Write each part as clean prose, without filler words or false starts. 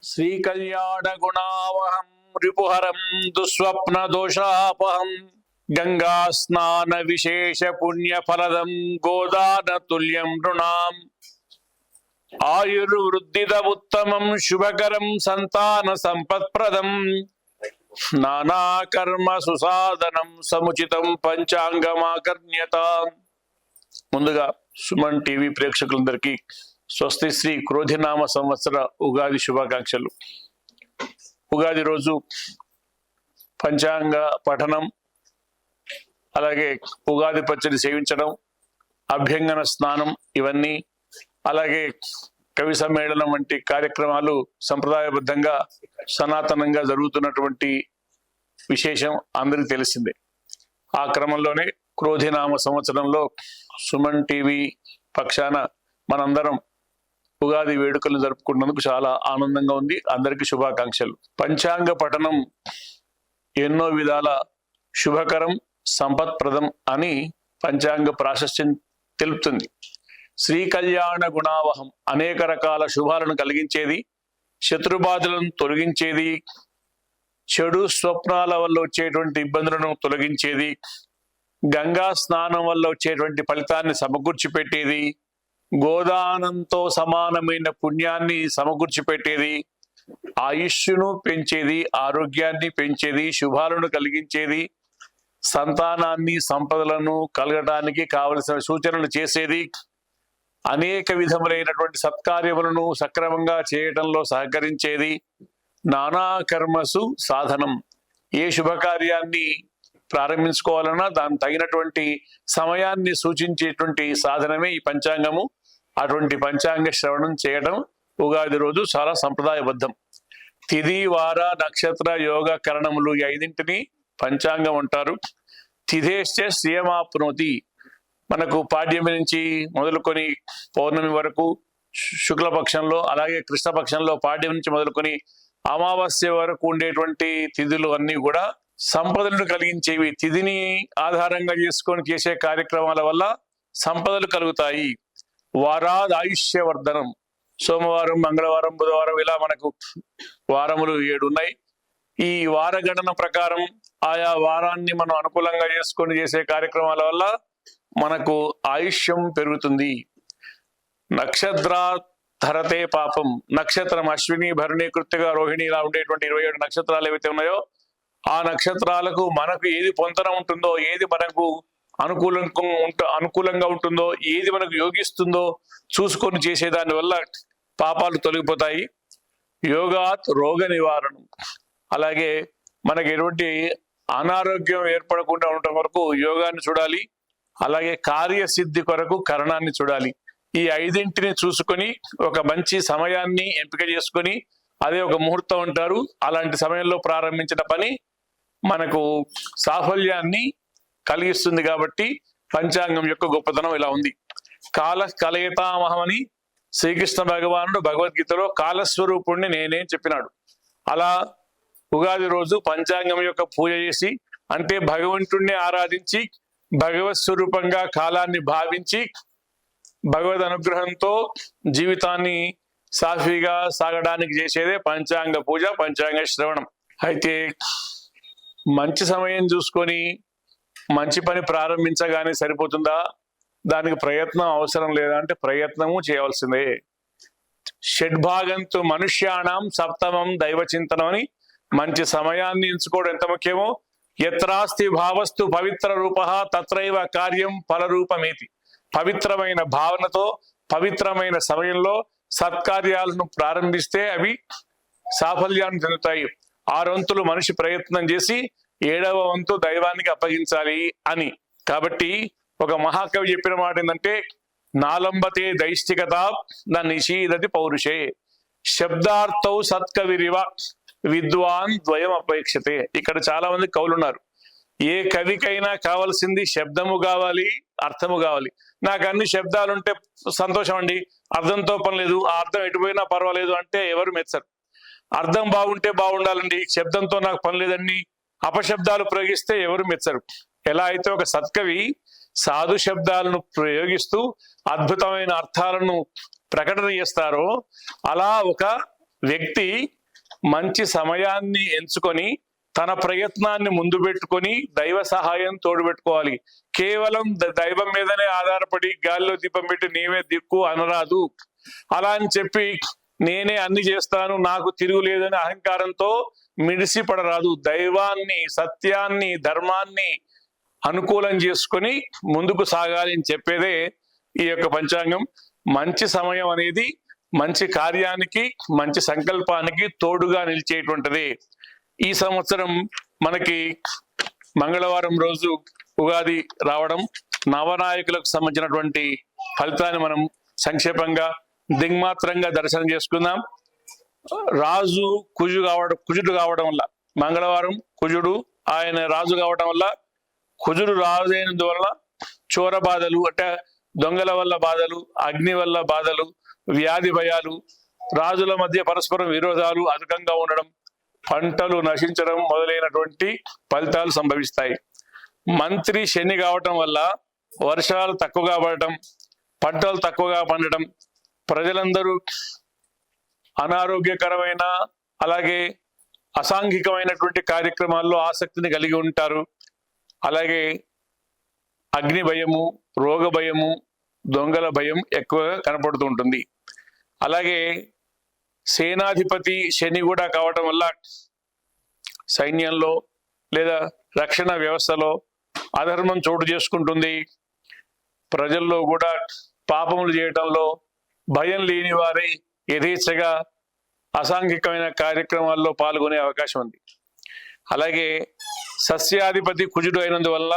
శ్రీకళ్యాణ గుణావహం రిపుహరం దుస్వప్న దోషాపహం గంగా స్నాన విశేష పుణ్యఫలదం గోదాన తుల్యం నృణాం ఆయుర్వృద్ధిద ఉత్తమం శుభకరం సంతాన సంపత్ప్రదం నానాకర్మ సుసాధనం సముచితం పంచాంగమాకర్ణ్యత. ముందుగా సుమన్ టీవీ ప్రేక్షకులందరికీ స్వస్తి శ్రీ క్రోధినామ సంవత్సర ఉగాది శుభాకాంక్షలు. ఉగాది రోజు పంచాంగ పఠనం, అలాగే ఉగాది పచ్చడి సేవించడం, అభ్యంగన స్నానం, ఇవన్నీ అలాగే కవి సమ్మేళనం వంటి కార్యక్రమాలు సంప్రదాయబద్ధంగా సనాతనంగా జరుగుతున్నటువంటి విశేషం అందరికీ తెలిసిందే. ఆ క్రమంలోనే క్రోధినామ సంవత్సరంలో సుమన్ టీవీ పక్షాన మనందరం ఉగాది వేడుకలు జరుపుకున్నందుకు చాలా ఆనందంగా ఉంది. అందరికీ శుభాకాంక్షలు. పంచాంగ పఠనం ఎన్నో విధాల శుభకరం సంపత్ప్రదం అని పంచాంగ ప్రాశస్త్యం తెలుపుతుంది. శ్రీ కళ్యాణ గుణావహం అనేక రకాల శుభాలను కలిగించేది, శత్రుబాధలను తొలగించేది, చెడు స్వప్నాల వల్ల వచ్చేటువంటి ఇబ్బందులను తొలగించేది, గంగా స్నానం వల్ల వచ్చేటువంటి ఫలితాన్ని సమకూర్చిపెట్టేది, గోదానంతో సమానమైన పుణ్యాన్ని సమకూర్చిపెట్టేది, ఆయుష్ను పెంచేది, ఆరోగ్యాన్ని పెంచేది, శుభాలను కలిగించేది, సంతానాన్ని సంపదలను కలగడానికి కావలసిన సూచనలు చేసేది, అనేక విధములైనటువంటి సత్కార్యములను సక్రమంగా చేయటంలో సహకరించేది, నానా కర్మసు సాధనం. ఏ శుభకార్యాన్ని ప్రారంభించుకోవాలన్నా దానికి తగినటువంటి సమయాన్ని సూచించేటువంటి సాధనమే ఈ పంచాంగము. అటువంటి పంచాంగ శ్రవణం చేయడం ఉగాది రోజు చాలా సంప్రదాయబద్ధం. తిథి, వార, నక్షత్ర, యోగ, కరణములు ఈ ఐదింటిని పంచాంగం అంటారు. తిథేశ్చ శ్రియమాప్నోతి, మనకు పాడ్యమి నుంచి మొదలుకొని పౌర్ణమి వరకు శుక్లపక్షంలో, అలాగే కృష్ణపక్షంలో పాడ్యం నుంచి మొదలుకొని అమావాస్య వరకు ఉండేటువంటి తిథులు అన్నీ కూడా సంపదలను కలిగించేవి. తిథిని ఆధారంగా చేసుకొని చేసే కార్యక్రమాల వల్ల సంపదలు కలుగుతాయి. వారాద్ ఆయుష్యవర్ధనం, సోమవారం, మంగళవారం, బుధవారం ఇలా మనకు వారములు 7 ఉన్నాయి. ఈ వార గణన ప్రకారం ఆయా వారాన్ని మనం అనుకూలంగా చేసుకొని చేసే కార్యక్రమాల వల్ల మనకు ఆయుష్యం పెరుగుతుంది. నక్షత్రాధరతే పాపం, నక్షత్రం అశ్విని, భరణి, కృత్తిక, రోహిణి ఇలా ఉండేటువంటి 27 నక్షత్రాలు ఏవైతే ఉన్నాయో ఆ నక్షత్రాలకు మనకు ఏది పొంతన ఉంటుందో, ఏది మనకు అనుకూలంగా ఉంటుందో, ఏది మనకు యోగిస్తుందో చూసుకొని చేసేదాని వల్ల పాపాలు తొలగిపోతాయి. యోగాత్ రోగ నివారణం, అలాగే మనకి ఎటువంటి అనారోగ్యం ఏర్పడకుండా ఉండటం వరకు యోగాన్ని చూడాలి. అలాగే కార్యసిద్ధి కొరకు కరణాన్ని చూడాలి. ఈ ఐదింటిని చూసుకొని ఒక మంచి సమయాన్ని ఎంపిక చేసుకొని, అదే ఒక ముహూర్తం అంటారు, అలాంటి సమయంలో ప్రారంభించిన పని మనకు సాఫల్యాన్ని కలిగిస్తుంది. కాబట్టి పంచాంగం యొక్క గొప్పతనం ఇలా ఉంది. కాల కలయతామహమని శ్రీకృష్ణ భగవానుడు భగవద్గీతలో కాలస్వరూపుణ్ణి నేనే చెప్పినాడు. అలా ఉగాది రోజు పంచాంగం యొక్క పూజ చేసి, అంటే భగవంతుణ్ణి ఆరాధించి భగవత్ స్వరూపంగా కాలాన్ని భావించి భగవద్ అనుగ్రహంతో జీవితాన్ని సాఫీగా సాగడానికి చేసేదే పంచాంగ పూజ, పంచాంగ శ్రవణం. అయితే మంచి సమయం చూసుకొని మంచి పని ప్రారంభించగానే సరిపోతుందా? దానికి ప్రయత్నం అవసరం లేదా అంటే ప్రయత్నము చేయవలసిందే. షడ్భాగంతో మనుష్యాణం సప్తమం దైవచింతనం అని, మంచి సమయాన్ని ఎంచుకోవడం ఎంత ముఖ్యమో, యత్రాస్తి భావస్తు పవిత్ర రూప తత్రైవ కార్యం ఫలరూపమేతి. పవిత్రమైన భావనతో పవిత్రమైన సమయంలో సత్కార్యాలను ప్రారంభిస్తే అవి సాఫల్యాన్ని చెందుతాయి. 6 వంతులు మనిషి ప్రయత్నం చేసి 7వ వంతు దైవానికి అప్పగించాలి అని. కాబట్టి ఒక మహాకవి చెప్పిన మాట ఏంటంటే, నాలంబతే దైష్టికత నా నిషీదతి పౌరుషే శబ్దార్థౌ సత్కవిరివ విద్వాన్ ద్వయం అపేక్షతే. ఇక్కడ చాలా మంది కవులు ఉన్నారు. ఏ కవికైనా కావాల్సింది శబ్దము కావాలి, అర్థము కావాలి. నాకు అన్ని శబ్దాలు ఉంటే సంతోషం అండి, అర్థంతో పని లేదు, ఆ అర్థం ఎటుపోయినా పర్వాలేదు అంటే ఎవరు మెచ్చరు. అర్థం బాగుంటే బాగుండాలండి, శబ్దంతో నాకు పని లేదండి అపశబ్దాలు ప్రయోగిస్తే ఎవరు మెచ్చరు. ఎలా అయితే ఒక సత్కవి సాధు శబ్దాలను ప్రయోగిస్తూ అద్భుతమైన అర్థాలను ప్రకటన చేస్తారో, అలా ఒక వ్యక్తి మంచి సమయాన్ని ఎంచుకొని తన ప్రయత్నాన్ని ముందు పెట్టుకొని దైవ సహాయం తోడు పెట్టుకోవాలి. కేవలం దైవం మీదనే ఆధారపడి గాలిలో దీపం పెట్టి నీవే దిక్కు అనరాదు. అలా అని చెప్పి నేనే అన్ని చేస్తాను, నాకు తిరుగులేదని అహంకారంతో మిడిసి పడరాదు. దైవాన్ని, సత్యాన్ని, ధర్మాన్ని అనుకూలం చేసుకొని ముందుకు సాగాలి అని చెప్పేదే ఈ యొక్క పంచాంగం. మంచి సమయం అనేది మంచి కార్యానికి, మంచి సంకల్పానికి తోడుగా నిలిచేటువంటిది. ఈ సంవత్సరం మనకి మంగళవారం రోజు ఉగాది రావడం, నవనాయకులకు సంబంధించినటువంటి ఫలితాన్ని మనం సంక్షేపంగా దిగ్మాత్రంగా దర్శనం చేసుకుందాం. రాజు కుజుడు కావడం వల్ల, మంగళవారం కుజుడు ఆయన రాజు కావడం వల్ల, కుజుడు రాజు అయినందువల్ల చోర బాధలు అంటే దొంగల వల్ల బాధలు, అగ్ని వల్ల బాధలు, వ్యాధి భయాలు, రాజుల మధ్య పరస్పరం విరోధాలు అధికంగా ఉండడం, పంటలు నశించడం మొదలైనటువంటి ఫలితాలు సంభవిస్తాయి. మంత్రి శని కావటం వల్ల వర్షాలు తక్కువగా పడటం, పంటలు తక్కువగా పండటం, ప్రజలందరూ అనారోగ్యకరమైన అలాగే అసాంఘికమైనటువంటి కార్యక్రమాల్లో ఆసక్తిని కలిగి ఉంటారు. అలాగే అగ్ని భయము, రోగ భయము, దొంగల భయం ఎక్కువగా కనపడుతూ ఉంటుంది. అలాగే సేనాధిపతి శని కూడా కావటం వల్ల సైన్యంలో లేదా రక్షణ వ్యవస్థలో అధర్మం చోటు చేసుకుంటుంది. ప్రజల్లో కూడా పాపములు చేయటంలో భయం లేని వారై యథేచ్ఛగా అసాంఘికమైన కార్యక్రమాల్లో పాల్గొనే అవకాశం ఉంది. అలాగే సస్యాధిపతి కుజుడు అయినందువల్ల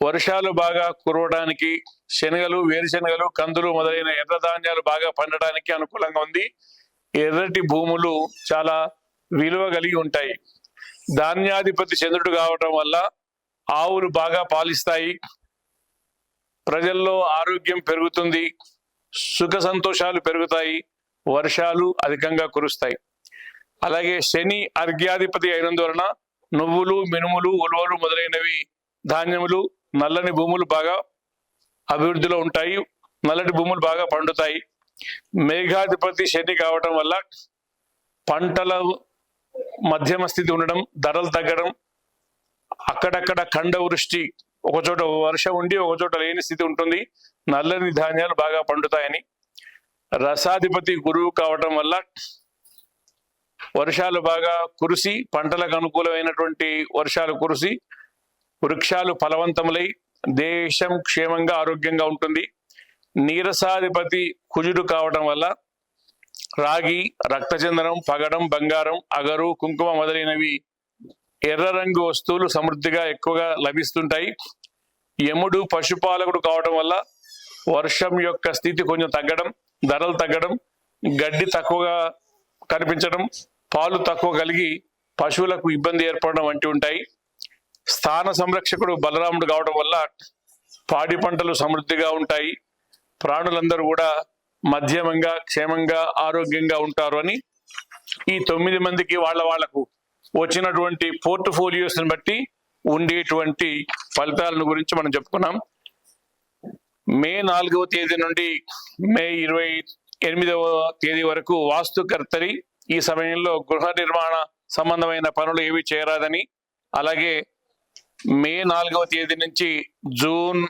వర్షాలు బాగా కురవడానికి, శనగలు, వేరుశనగలు, కందులు మొదలైన ఎర్ర ధాన్యాలు బాగా పండడానికి అనుకూలంగా ఉంది. ఎర్రటి భూములు చాలా విలువ కలిగి ఉంటాయి. ధాన్యాధిపతి చంద్రుడు కావటం వల్ల ఆవులు బాగా పాలిస్తాయి, ప్రజల్లో ఆరోగ్యం పెరుగుతుంది, సుఖ సంతోషాలు పెరుగుతాయి, వర్షాలు అధికంగా కురుస్తాయి. అలాగే శని అర్ఘ్యాధిపతి అయినందువలన నువ్వులు, మినుములు, ఉలవలు మొదలైనవి ధాన్యములు, నల్లని భూములు బాగా అభివృద్ధిలో ఉంటాయి, నల్లటి భూములు బాగా పండుతాయి. మేఘాధిపతి శని కావటం వల్ల పంటల మధ్యమ స్థితి ఉండడం, ధరలు తగ్గడం, అక్కడక్కడ ఖండ వృష్టి, ఒకచోట వర్షం ఉండి ఒకచోట లేని స్థితి ఉంటుంది, నల్లని ధాన్యాలు బాగా పండుతాయని. రసాధిపతి గురువు కావటం వల్ల వర్షాలు బాగా కురిసి, పంటలకు అనుకూలమైనటువంటి వర్షాలు కురిసి వృక్షాలు ఫలవంతములై దేశం క్షేమంగా ఆరోగ్యంగా ఉంటుంది. నీరసాధిపతి కుజుడు కావటం వల్ల రాగి, రక్తచందనం, పగడం, బంగారం, అగరు, కుంకుమ మొదలైనవి ఎర్ర రంగు వస్తువులు సమృద్ధిగా ఎక్కువగా లభిస్తుంటాయి. యముడు పశుపాలకుడు కావటం వల్ల వర్షం యొక్క స్థితి కొంచెం తగ్గడం, ధరలు తగ్గడం, గడ్డి తక్కువగా కనిపించడం, పాలు తక్కువ కలిగి పశువులకు ఇబ్బంది ఏర్పడడం వంటివి ఉంటాయి. స్థాన సంరక్షకుడు బలరాముడు కావడం వల్ల పాడి పంటలు సమృద్ధిగా ఉంటాయి, ప్రాణులందరూ కూడా మధ్యమంగా, క్షేమంగా, ఆరోగ్యంగా ఉంటారు అని ఈ 9 మందికి వాళ్లకు వచ్చినటువంటి పోర్ట్ఫోలియోస్ని బట్టి ఉండేటువంటి ఫలితాలను గురించి మనం చెప్పుకున్నాం. మే 4వ తేదీ నుండి మే 28వ తేదీ వరకు వాస్తుకర్తరి ఈ సమయంలో గృహ నిర్మాణ సంబంధమైన పనులు ఏవి చేయరాదని, అలాగే మే 4వ తేదీ నుంచి జూన్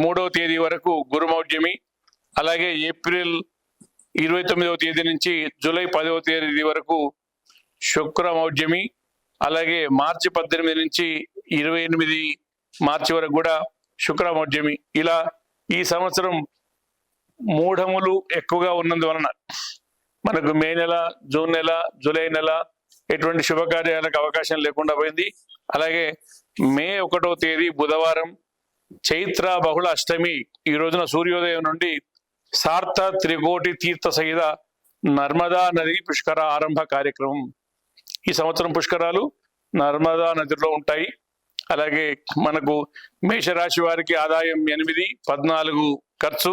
3వ తేదీ వరకు గురుమౌఢ్యమి, అలాగే ఏప్రిల్ 29వ తేదీ నుంచి జూలై 10వ తేదీ వరకు శుక్రమౌఢ్యమి, అలాగే మార్చి 18 నుంచి 28 మార్చి వరకు కూడా శుక్రమౌఢ్యమి. ఇలా ఈ సంవత్సరం మూఢములు ఎక్కువగా ఉన్నందువలన మనకు మే నెల, జూన్ నెల, జూలై నెల ఎటువంటి శుభకార్యాలకు అవకాశం లేకుండా పోయింది. అలాగే మే 1వ తేదీ బుధవారం చైత్ర బహుళ అష్టమి, ఈ రోజున సూర్యోదయం నుండి సార్థ త్రికోటి తీర్థ సహిత నర్మదా నది పుష్కర ఆరంభ కార్యక్రమం. ఈ సంవత్సరం పుష్కరాలు నర్మదా నదిలో ఉంటాయి. అలాగే మనకు మేషరాశి వారికి ఆదాయం 8, 14 ఖర్చు,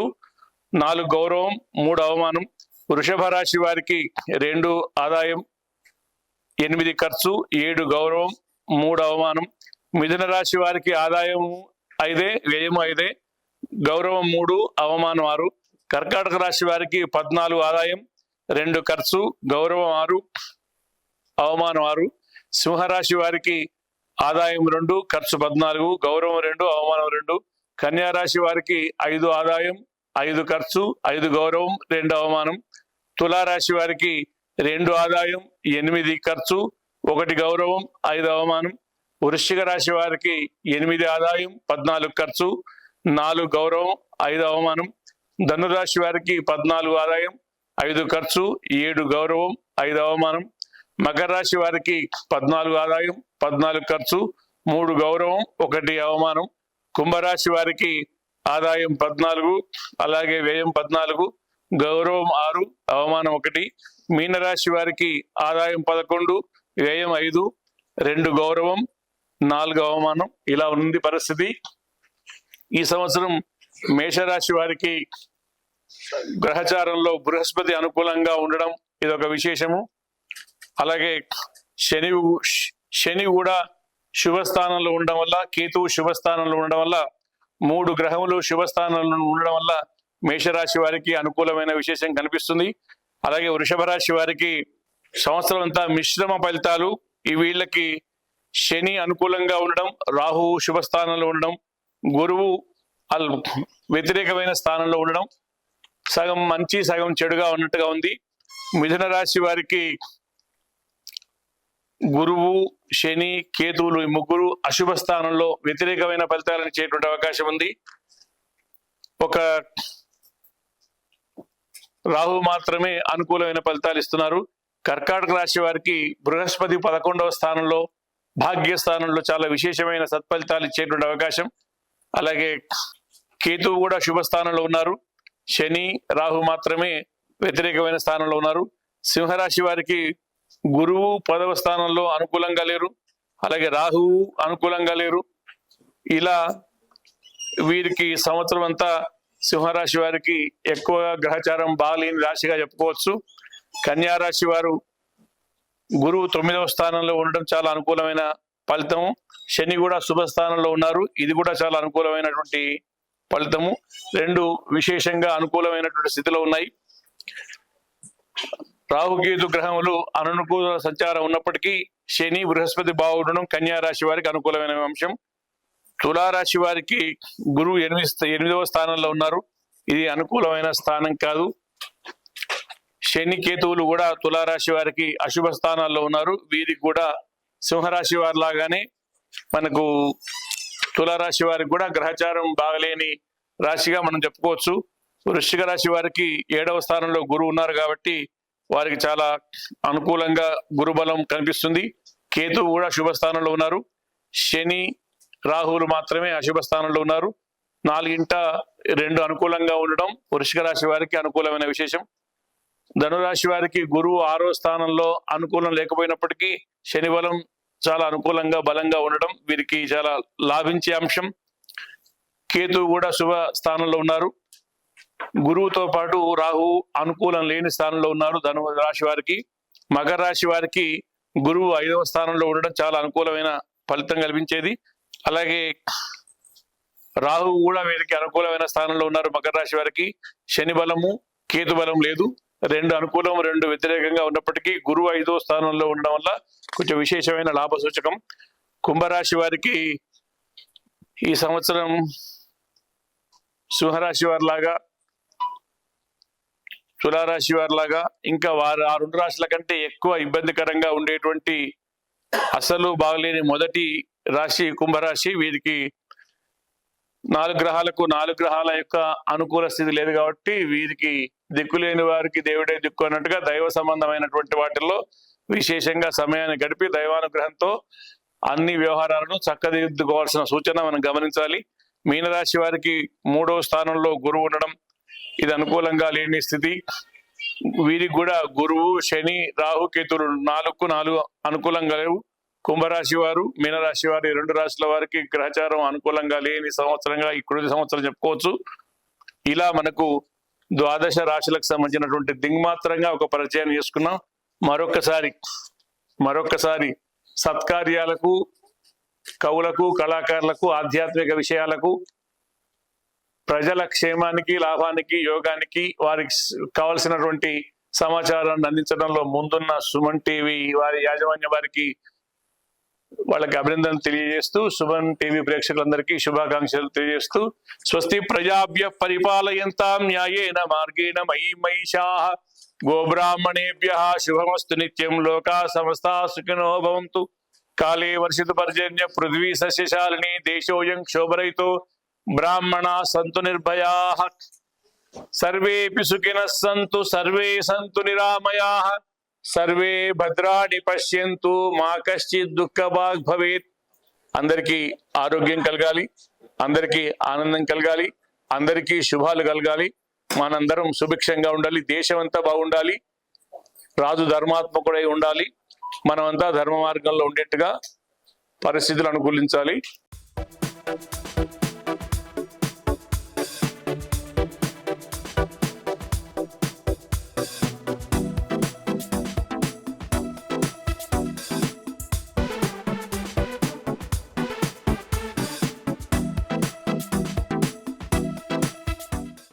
4 గౌరవం, 3 అవమానం. వృషభ రాశి వారికి 2 ఆదాయం, 8 ఖర్చు, 7 గౌరవం, 3 అవమానం. మిథున రాశి వారికి ఆదాయం 5, వ్యయం 5, గౌరవం 3, అవమానం 6. కర్కాటక రాశి వారికి 14 ఆదాయం, 2 ఖర్చు, గౌరవం 6, అవమానం 6. సింహరాశి వారికి ఆదాయం 2, ఖర్చు 14, గౌరవం 2, అవమానం 2. కన్యా రాశి వారికి 5 ఆదాయం, 5 ఖర్చు, 5 గౌరవం, 2 అవమానం. తులారాశి వారికి 2 ఆదాయం, 8 ఖర్చు, 1 గౌరవం, 5 అవమానం. వృశ్చిక రాశి వారికి 8 ఆదాయం, 14 ఖర్చు, 4 గౌరవం, 5 అవమానం. ధనురాశి వారికి 14 ఆదాయం, 5 ఖర్చు, 7 గౌరవం, 5 అవమానం. మకర రాశి వారికి 14 ఆదాయం, 14 ఖర్చు, 3 గౌరవం, 1 అవమానం. కుంభరాశి వారికి ఆదాయం 14, అలాగే వ్యయం 14, గౌరవం 6, అవమానం 1. మీనరాశి వారికి ఆదాయం 11, వ్యయం 5, 2 గౌరవం, 4 అవమానం. ఇలా ఉంది పరిస్థితి. ఈ సంవత్సరం మేషరాశి వారికి గ్రహచారంలో బృహస్పతి అనుకూలంగా ఉండడం ఇదొక విశేషము. అలాగే శని కూడా శుభస్థానంలో ఉండడం వల్ల, కేతువు శుభస్థానంలో ఉండడం వల్ల, 3 గ్రహములు శుభస్థానంలో ఉండడం వల్ల మేషరాశి వారికి అనుకూలమైన విశేషం కనిపిస్తుంది. అలాగే వృషభ రాశి వారికి సంవత్సరం అంతా మిశ్రమ ఫలితాలు. ఈ వీళ్ళకి శని అనుకూలంగా ఉండడం, రాహువు శుభస్థానంలో ఉండడం, గురువు వ్యతిరేకమైన స్థానంలో ఉండడం, సగం మంచి సగం చెడుగా ఉన్నట్టుగా ఉంది. మిథున రాశి వారికి గురువు, శని, కేతువులు ఈ 3 అశుభ స్థానంలో వ్యతిరేకమైన ఫలితాలను ఇచ్చేటువంటి అవకాశం ఉంది. ఒక రాహు మాత్రమే అనుకూలమైన ఫలితాలు ఇస్తున్నారు. కర్కాటక రాశి వారికి బృహస్పతి 11వ స్థానంలో, భాగ్యస్థానంలో చాలా విశేషమైన సత్ఫలితాలు ఇచ్చేటువంటి అవకాశం. అలాగే కేతువు కూడా శుభస్థానంలో ఉన్నారు. శని, రాహు మాత్రమే వ్యతిరేకమైన స్థానంలో ఉన్నారు. సింహరాశి వారికి గురువు 10వ స్థానంలో అనుకూలంగా లేరు, అలాగే రాహువు అనుకూలంగా లేరు. ఇలా వీరికి సంవత్సరం అంతా సింహరాశి వారికి ఎక్కువగా గ్రహచారం బాగలేని రాశిగా చెప్పుకోవచ్చు. కన్యా రాశి వారు గురువు 9వ స్థానంలో ఉండడం చాలా అనుకూలమైన ఫలితము. శని కూడా శుభస్థానంలో ఉన్నారు, ఇది కూడా చాలా అనుకూలమైనటువంటి ఫలితము. 2 విశేషంగా అనుకూలమైనటువంటి స్థితిలో ఉన్నాయి. రాహుకేతు గ్రహములు అననుకూల సంచారం ఉన్నప్పటికీ శని, బృహస్పతి బాగుండడం కన్యా రాశి వారికి అనుకూలమైన అంశం. తులారాశి వారికి గురువు 8వ స్థానంలో ఉన్నారు, ఇది అనుకూలమైన స్థానం కాదు. శని, కేతువులు కూడా తులారాశి వారికి అశుభ స్థానాల్లో ఉన్నారు. వీరికి కూడా సింహరాశి వారి లాగానే మనకు తులారాశి వారికి కూడా గ్రహచారం బాగలేని రాశిగా మనం చెప్పుకోవచ్చు. వృశ్చిక రాశి వారికి 7వ స్థానంలో గురువు ఉన్నారు కాబట్టి వారికి చాలా అనుకూలంగా గురుబలం కనిపిస్తుంది. కేతువు కూడా శుభస్థానంలో ఉన్నారు. శని, రాహువులు మాత్రమే అశుభ స్థానంలో ఉన్నారు. 4ంట 2 అనుకూలంగా ఉండడం వృశ్చిక రాశి వారికి అనుకూలమైన విశేషం. ధనురాశి వారికి గురువు 6వ స్థానంలో అనుకూలం లేకపోయినప్పటికీ శని బలం చాలా అనుకూలంగా బలంగా ఉండడం వీరికి చాలా లాభించే అంశం. కేతువు కూడా శుభ స్థానంలో ఉన్నారు. గురువుతో పాటు రాహు అనుకూలం లేని స్థానంలో ఉన్నారు ధను రాశి వారికి. మకర రాశి వారికి గురువు 5వ స్థానంలో ఉండడం చాలా అనుకూలమైన ఫలితం కల్పించేది. అలాగే రాహు కూడా వీరికి అనుకూలమైన స్థానంలో ఉన్నారు మకర రాశి వారికి. శని బలము, కేతు బలం లేదు. 2 అనుకూలం, 2 వ్యతిరేకంగా ఉన్నప్పటికీ గురువు 5వ స్థానంలో ఉండడం వల్ల కొంచెం విశేషమైన లాభ సూచకం. కుంభరాశి వారికి ఈ సంవత్సరం సింహరాశి వారిలాగా, తులారాశి వారిలాగా ఇంకా వారు ఆ 2 రాశుల కంటే ఎక్కువ ఇబ్బందికరంగా ఉండేటువంటి అసలు బాగలేని మొదటి రాశి కుంభరాశి. వీరికి 4 గ్రహాలకు 4 గ్రహాల యొక్క అనుకూల స్థితి లేదు కాబట్టి వీరికి దిక్కులేని వారికి దేవుడే దిక్కు అన్నట్టుగా దైవ సంబంధమైనటువంటి వాటిల్లో విశేషంగా సమయాన్ని గడిపి దైవానుగ్రహంతో అన్ని వ్యవహారాలను చక్కదిద్దుకోవాల్సిన సూచన మనం గమనించాలి. మీనరాశి వారికి 3వ స్థానంలో గురువు ఉండడం ఇది అనుకూలంగా లేని స్థితి. వీరికి కూడా గురువు, శని, రాహు, కేతులు 4 అనుకూలంగా లేవు. కుంభరాశి వారు, మీనరాశి వారి 2 రాశుల వారికి గ్రహచారం అనుకూలంగా లేని సంవత్సరంగా ఈ కృతి సంవత్సరం చెప్పుకోవచ్చు. ఇలా మనకు 12 రాశులకు సంబంధించినటువంటి దింగ్మాత్రంగా ఒక పరిచయం చేసుకున్నాం. మరొక్కసారి సత్కార్యాలకు, కవులకు, కళాకారులకు, ఆధ్యాత్మిక విషయాలకు, ప్రజల క్షేమానికి, లాభానికి, యోగానికి, వారికి కావలసినటువంటి సమాచారాన్ని అందించడంలో ముందున్న సుమన్ టీవీ వారి యాజమాన్య వారికి వాళ్ళకి అభినందనలు తెలియజేస్తూ, సుమన్ టీవీ ప్రేక్షకులందరికీ శుభాకాంక్షలు తెలియజేస్తూ, స్వస్తి ప్రజాభ్య పరిపాలయంతాం న్యాయేన మార్గేణ మయీ మహిషాః గోబ్రాహ్మణేభ్యః శుభమస్తు నిత్యం లోకా సమస్తా సుఖినో భవంతు. కాళే వర్షితు పర్జన్య పృథ్వీ సస్యశాలిని దేశోయం క్షోభరహితో బ్రాహ్మణా సంతు నిర్భయాః. సర్వేపి సుఖినః సంతు సర్వే సంతు నిరామయాః. సర్వే భద్రాణి పశ్యంతు మా కశ్చిత్ దుఃఖభాగ్ భవేత్. అందరికీ ఆరోగ్యం కలగాలి, అందరికీ ఆనందం కలగాలి, అందరికీ శుభాలు కలగాలి, మనందరం సుభిక్షంగా ఉండాలి, దేశం అంతా బాగుండాలి, రాజు ధర్మాత్మకుడై ఉండాలి, మనమంతా ధర్మ మార్గంలో ఉండేట్టుగా పరిస్థితులు అనుకూలించాలి.